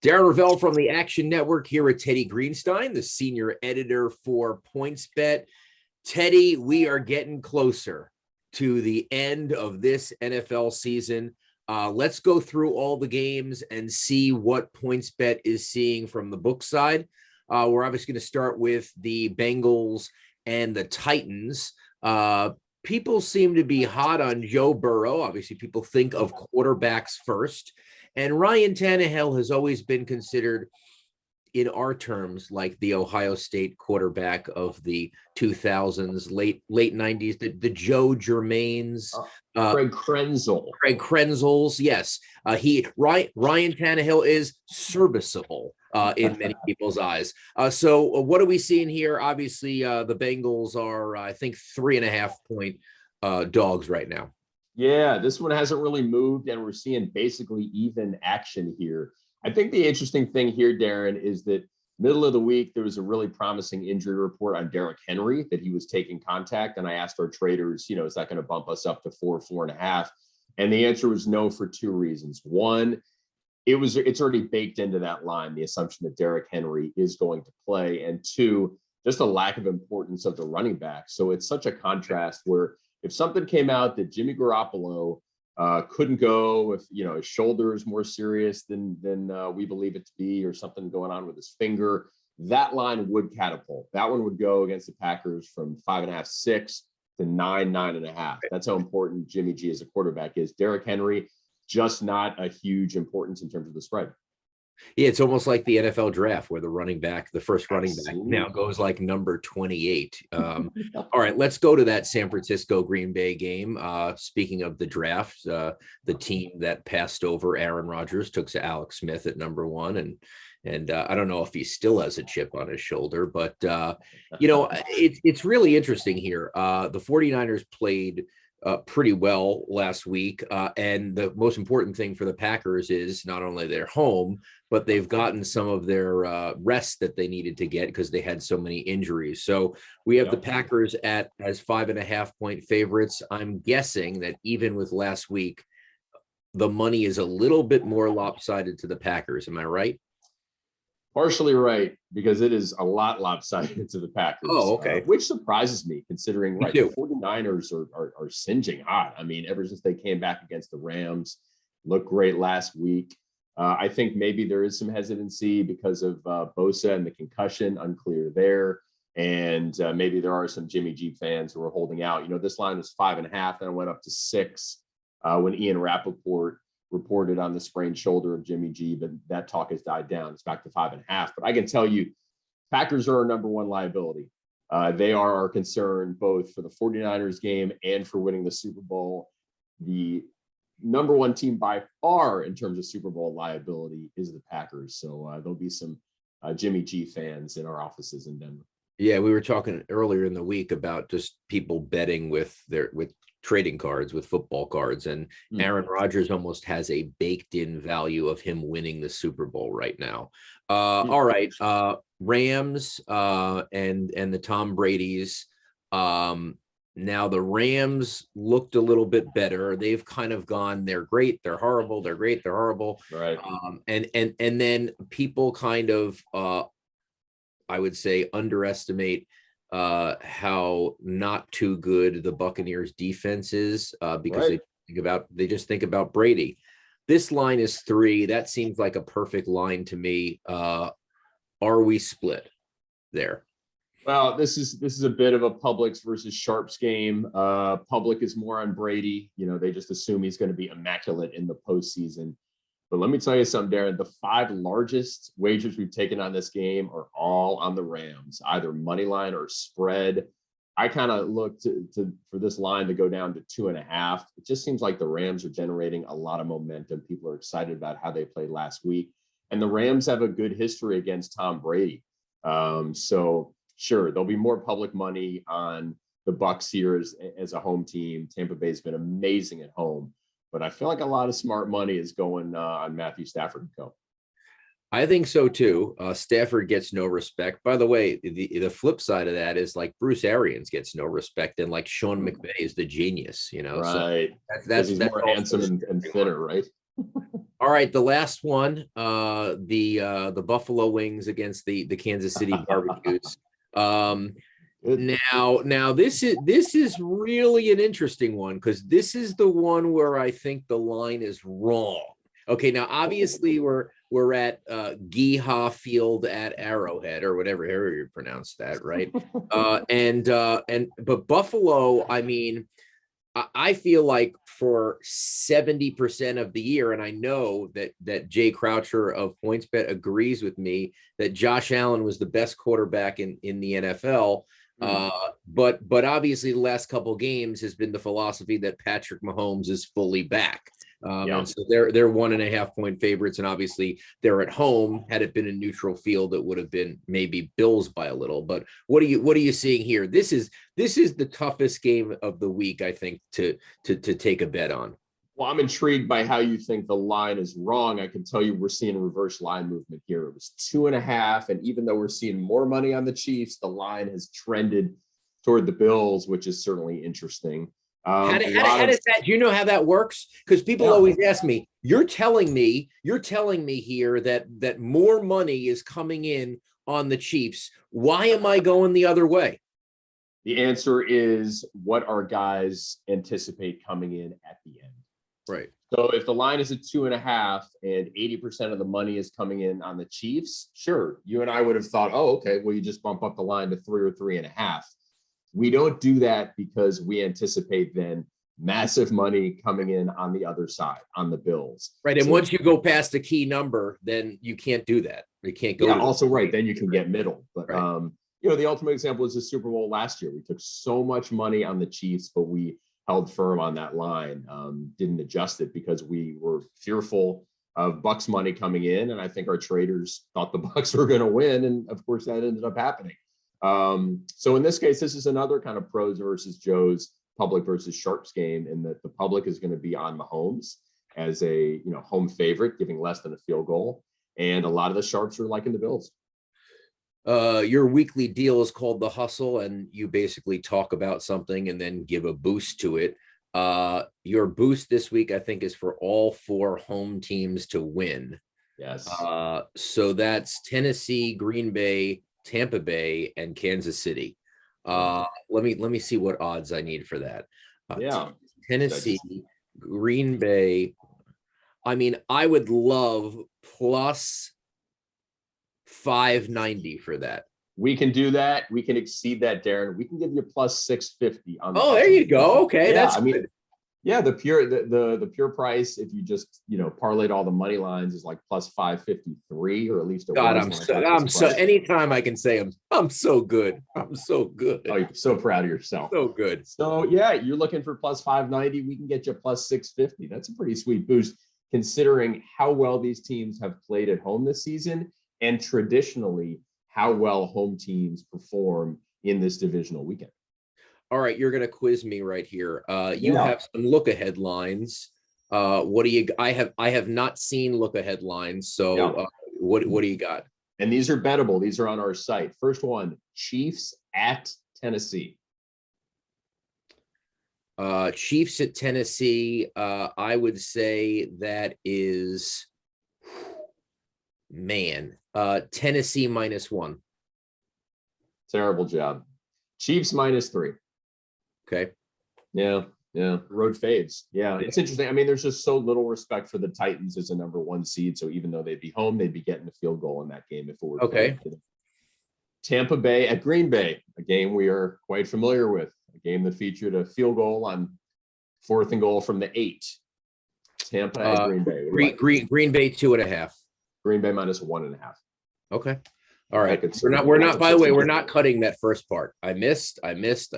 Darren Rovell from the Action Network here with Teddy Greenstein, the senior editor for PointsBet. Teddy, we are getting closer to the end of this NFL season. Let's go through all the games and see what PointsBet is seeing from the book side. We're obviously going to start with the Bengals and the Titans. People seem to be hot on Joe Burrow. Obviously, people think of quarterbacks first. And Ryan Tannehill has always been considered, in our terms, like the Ohio State quarterback of the 2000s, late 90s, the Joe Germains. Craig Krenzels, yes. Ryan Tannehill is serviceable in many people's eyes. So what are we seeing here? Obviously, the Bengals are, I think, 3.5-point dogs right now. Yeah, this one hasn't really moved, and we're seeing basically even action here. I think the interesting thing here, Darren, is that middle of the week, there was a really promising injury report on Derrick Henry that he was taking contact. And I asked our traders, is that going to bump us up to 4.5? And the answer was no for two reasons. One, it's already baked into that line, the assumption that Derrick Henry is going to play. And two, just a lack of importance of the running back. So it's such a contrast where if something came out that Jimmy Garoppolo couldn't go, if his shoulder is more serious than we believe it to be, or something going on with his finger, that line would catapult. That one would go against the Packers from 5.5, 6 to 9, 9.5. That's how important Jimmy G as a quarterback is. Derrick Henry, just not a huge importance in terms of the spread. Yeah, it's almost like the NFL draft where the first running back now goes like number 28. All right, let's go to that San Francisco Green Bay game. Speaking of the draft, the team that passed over Aaron Rodgers took Alex Smith at number 1. And I don't know if he still has a chip on his shoulder, but, it's really interesting here. The 49ers played pretty well last week. And the most important thing for the Packers is not only their home, but they've gotten some of their rest that they needed to get because they had so many injuries. So we have the Packers as 5.5-point favorites. I'm guessing that even with last week, the money is a little bit more lopsided to the Packers. Am I right? Partially right, because it is a lot lopsided to the Packers. Oh, okay. Which surprises me, considering the 49ers are singeing hot. I mean, ever since they came back against the Rams, looked great last week. I think maybe there is some hesitancy because of Bosa and the concussion, unclear there. And maybe there are some Jimmy G fans who are holding out. This line was 5.5, then it went up to 6 when Ian Rappaport reported on the sprained shoulder of Jimmy G, but that talk has died down. It's back to 5.5. But I can tell you, Packers are our number one liability. They are our concern both for the 49ers game and for winning the Super Bowl. The number one team by far in terms of Super Bowl liability is the Packers. So there'll be some Jimmy G fans in our offices in Denver. Yeah, we were talking earlier in the week about just people betting with trading cards, with football cards, and Aaron Rodgers almost has a baked-in value of him winning the Super Bowl right now. All right, Rams and the Tom Brady's. Now the Rams looked a little bit better. They've kind of gone, they're great, they're horrible, they're great, they're horrible. Right. And then people kind of, I would say, underestimate how not too good the Buccaneers defense is because they just think about Brady. This line is 3. That seems like a perfect line to me. Are we split there? Well, this is a bit of a Publix versus Sharps game. Public is more on Brady. They just assume he's going to be immaculate in the postseason. But let me tell you something, Darren. The 5 largest wagers we've taken on this game are all on the Rams, either money line or spread. I kind of looked for this line to go down to 2.5. It just seems like the Rams are generating a lot of momentum. People are excited about how they played last week. And the Rams have a good history against Tom Brady. So sure, there'll be more public money on the Bucs here as a home team. Tampa Bay's been amazing at home. But I feel like a lot of smart money is going on Matthew Stafford and co. I think so too. Stafford gets no respect. By the way, the flip side of that is like Bruce Arians gets no respect, and like Sean McVay is the genius. Right? So that's more handsome and thinner, right? All right, the last one, the Buffalo Wings against the Kansas City Barbecues. Now this is really an interesting one because this is the one where I think the line is wrong. Okay, now obviously we're at Geehaw Field at Arrowhead or whatever you pronounce that, right? But Buffalo, I mean, I feel like for 70% of the year, and I know that Jay Croucher of PointsBet agrees with me that Josh Allen was the best quarterback in the NFL. But obviously the last couple of games has been the philosophy that Patrick Mahomes is fully back. And so they're 1.5 point favorites, and obviously they're at home. Had it been a neutral field, it would have been maybe Bills by a little. But what are you seeing here? This is the toughest game of the week, I think, to take a bet on. Well, I'm intrigued by how you think the line is wrong. I can tell you we're seeing reverse line movement here. It was 2.5, and even though we're seeing more money on the Chiefs, the line has trended toward the Bills, which is certainly interesting. How does that? Do you know how that works? Because people always ask me. You're telling me here that more money is coming in on the Chiefs. Why am I going the other way? The answer is what our guys anticipate coming in at the end. Right. So if the line is at 2.5 and 80% of the money is coming in on the Chiefs, sure, you and I would have thought, oh, okay, well, you just bump up the line to 3 or 3.5. We don't do that because we anticipate then massive money coming in on the other side, on the Bills. Right. And once you go past a key number, then you can't do that. You can't go. Yeah, also, right. Then you can get middle. But, the ultimate example is the Super Bowl last year. We took so much money on the Chiefs, but we held firm on that line, didn't adjust it because we were fearful of Bucks money coming in. And I think our traders thought the Bucks were going to win. And of course, that ended up happening. So in this case, this is another kind of pros versus Joes, public versus sharps game, in that the public is going to be on Mahomes as a home favorite, giving less than a field goal, and a lot of the sharps are liking the Bills. Your weekly deal is called The Hustle, and you basically talk about something and then give a boost to it. Your boost this week, I think, is for all 4 home teams to win. Yes. So that's Tennessee, Green Bay, Tampa Bay, and Kansas City. Let me see what odds I need for that. Tennessee, Green Bay. I mean, I would love plus 590 for that. We can do that. We can exceed that, Darren. We can give you plus 650 on. Oh, there you go. Okay, that's good. Yeah, the pure price, if you just parlayed all the money lines, is like plus 553, or at least. I'm so anytime I can say I'm so good. I'm so good. Oh, you're so proud of yourself. So good. So yeah, you're looking for plus 590. We can get you plus 650. That's a pretty sweet boost, considering how well these teams have played at home this season, and traditionally how well home teams perform in this divisional weekend. All right, you're going to quiz me right here. You have some look-ahead lines. What do you? I have not seen look-ahead lines. So what do you got? And these are bettable. These are on our site. First one: Chiefs at Tennessee. Chiefs at Tennessee. I would say that is, Tennessee -1. Terrible job. Chiefs -3. Okay. Yeah. Road fades. Yeah. It's interesting. I mean, there's just so little respect for the Titans as a number 1 seed. So even though they'd be home, they'd be getting a field goal in that game if it were okay. Tampa Bay at Green Bay, a game we are quite familiar with, a game that featured a field goal on 4th and goal from the 8. Tampa at Green Bay. Green Bay 2.5. Green Bay -1.5. Okay. All right. We're not, by the way, we're not cutting that first part. I missed. I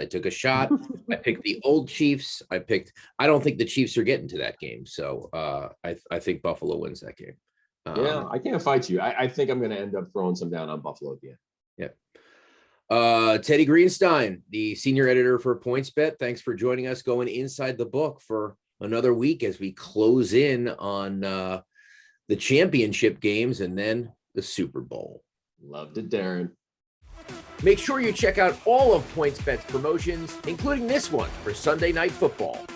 took a shot. I picked the old Chiefs. I don't think the Chiefs are getting to that game. So I think Buffalo wins that game. I can't fight you. I think I'm going to end up throwing some down on Buffalo at the end. Yeah. Teddy Greenstein, the senior editor for PointsBet. Thanks for joining us going inside the book for another week as we close in on the championship games and then the Super Bowl. Loved it, Darren. Make sure you check out all of PointsBet's promotions, including this one for Sunday Night Football.